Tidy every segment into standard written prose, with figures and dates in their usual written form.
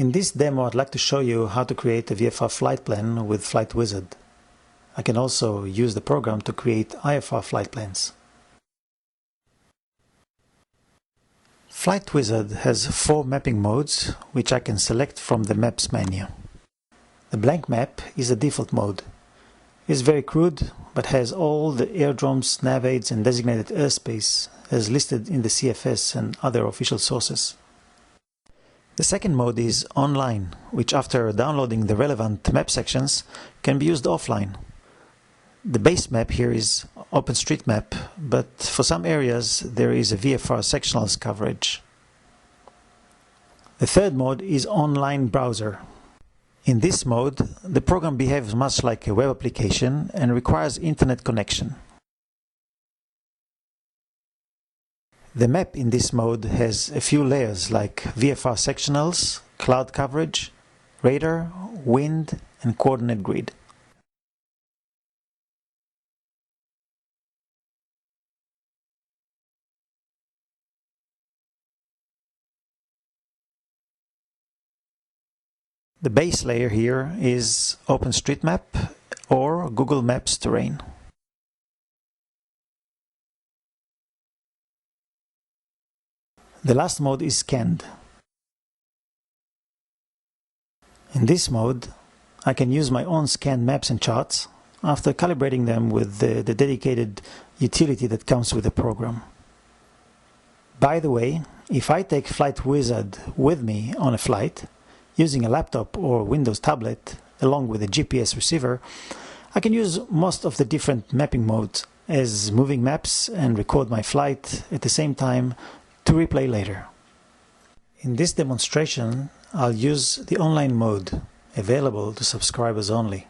In this demo, I'd like to show you how to create a VFR flight plan with Flight Wizard. I can also use the program to create IFR flight plans. Flight Wizard has 4 mapping modes, which I can select from the Maps menu. The blank map is the default mode. It is very crude, but has all the airdromes, nav aids and designated airspace as listed in the CFS and other official sources. The second mode is online, which after downloading the relevant map sections can be used offline. The base map here is OpenStreetMap, but for some areas there is a VFR sectionals coverage. The third mode is online browser. In this mode, the program behaves much like a web application and requires internet connection. The map in this mode has a few layers like VFR sectionals, cloud coverage, radar, wind, and coordinate grid. The base layer here is OpenStreetMap or Google Maps terrain. The last mode is scanned. In this mode, I can use my own scanned maps and charts after calibrating them with the dedicated utility that comes with the program. By the way, if I take Flight Wizard with me on a flight, using a laptop or Windows tablet along with a GPS receiver, I can use most of the different mapping modes as moving maps and record my flight at the same time to replay later. In this demonstration, I'll use the online mode, available to subscribers only.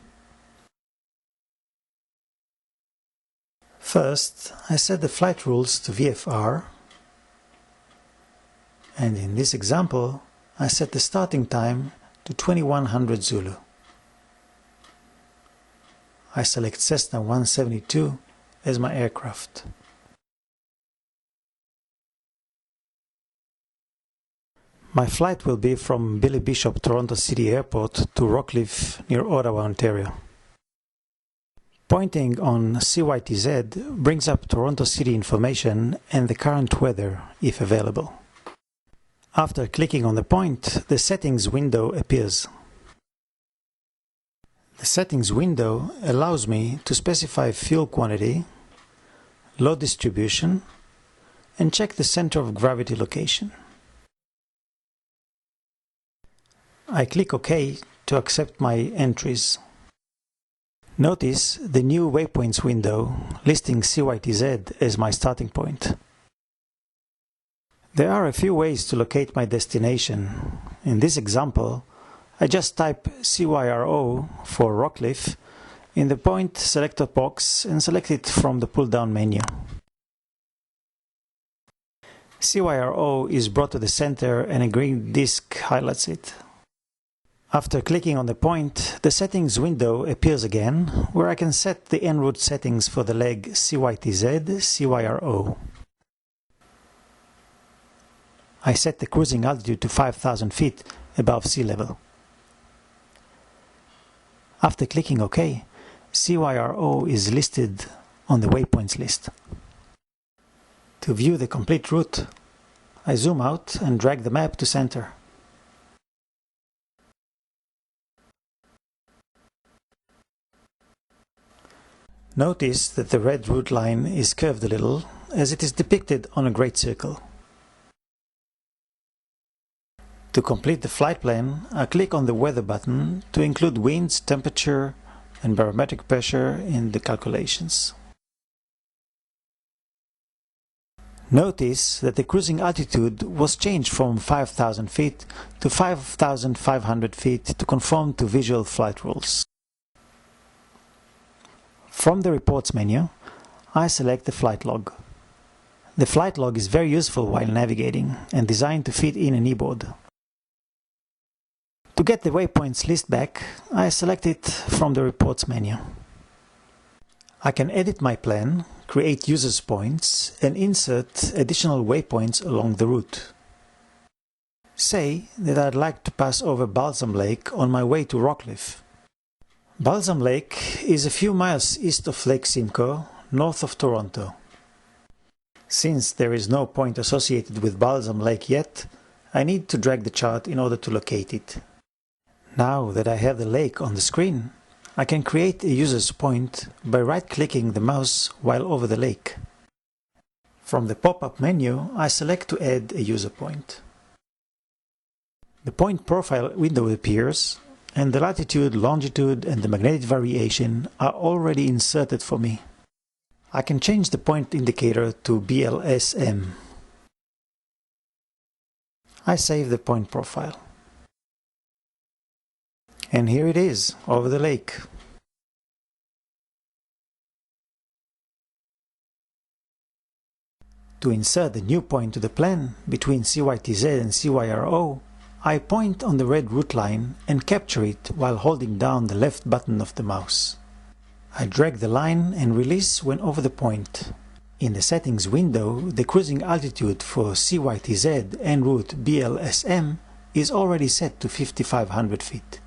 First, I set the flight rules to VFR, and in this example, I set the starting time to 2100 Zulu. I select Cessna 172 as my aircraft. My flight will be from Billy Bishop Toronto City Airport to Rockcliffe near Ottawa, Ontario. Pointing on CYTZ brings up Toronto City information and the current weather if available. After clicking on the point, the settings window appears. The settings window allows me to specify fuel quantity, load distribution, and check the center of gravity location. I click OK to accept my entries. Notice the new waypoints window listing CYTZ as my starting point. There are a few ways to locate my destination. In this example, I just type CYRO for Rockcliffe in the point selector box and select it from the pull-down menu. CYRO is brought to the center and a green disc highlights it. After clicking on the point, the settings window appears again, where I can set the en route settings for the leg CYTZ, CYRO. I set the cruising altitude to 5,000 feet above sea level. After clicking OK, CYRO is listed on the waypoints list. To view the complete route, I zoom out and drag the map to center. Notice that the red route line is curved a little, as it is depicted on a great circle. To complete the flight plan, I click on the weather button to include winds, temperature, and barometric pressure in the calculations. Notice that the cruising altitude was changed from 5,000 feet to 5,500 feet to conform to visual flight rules. From the Reports menu, I select the flight log. The flight log is very useful while navigating and designed to fit in an e-board. To get the waypoints list back, I select it from the Reports menu. I can edit my plan, create users points, and insert additional waypoints along the route. Say that I'd like to pass over Balsam Lake on my way to Rockcliffe. Balsam Lake is a few miles east of Lake Simcoe, north of Toronto. Since there is no point associated with Balsam Lake yet, I need to drag the chart in order to locate it. Now that I have the lake on the screen, I can create a user's point by right-clicking the mouse while over the lake. From the pop-up menu, I select to add a user point. The point profile window appears, and the latitude, longitude and the magnetic variation are already inserted for me. I can change the point indicator to BLSM. I save the point profile. And here it is, over the lake. To insert a new point to the plan between CYTZ and CYRO, I point on the red route line and capture it while holding down the left button of the mouse. I drag the line and release when over the point. In the settings window, the cruising altitude for CYTZ en route BLSM is already set to 5,500 feet.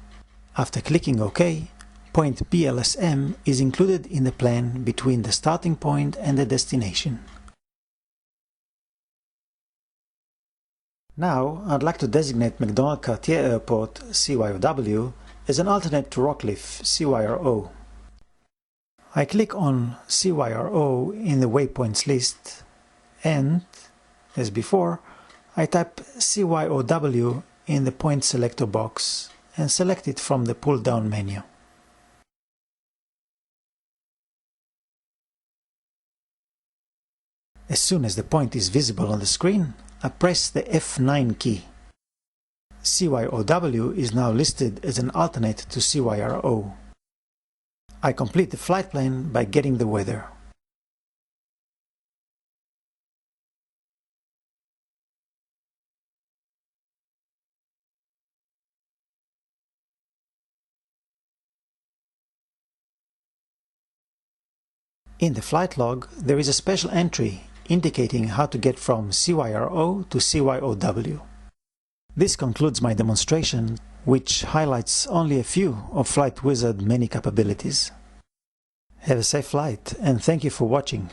After clicking OK, point BLSM is included in the plan between the starting point and the destination. Now, I'd like to designate McDonald-Cartier Airport, CYOW, as an alternate to Rockcliffe, CYRO. I click on CYRO in the waypoints list and, as before, I type CYOW in the point selector box and select it from the pull-down menu. As soon as the point is visible on the screen, I press the F9 key. CYOW is now listed as an alternate to CYRO. I complete the flight plan by getting the weather. In the flight log, there is a special entry indicating how to get from CYRO to CYOW. This concludes my demonstration, which highlights only a few of Flight Wizard's many capabilities. Have a safe flight, and thank you for watching.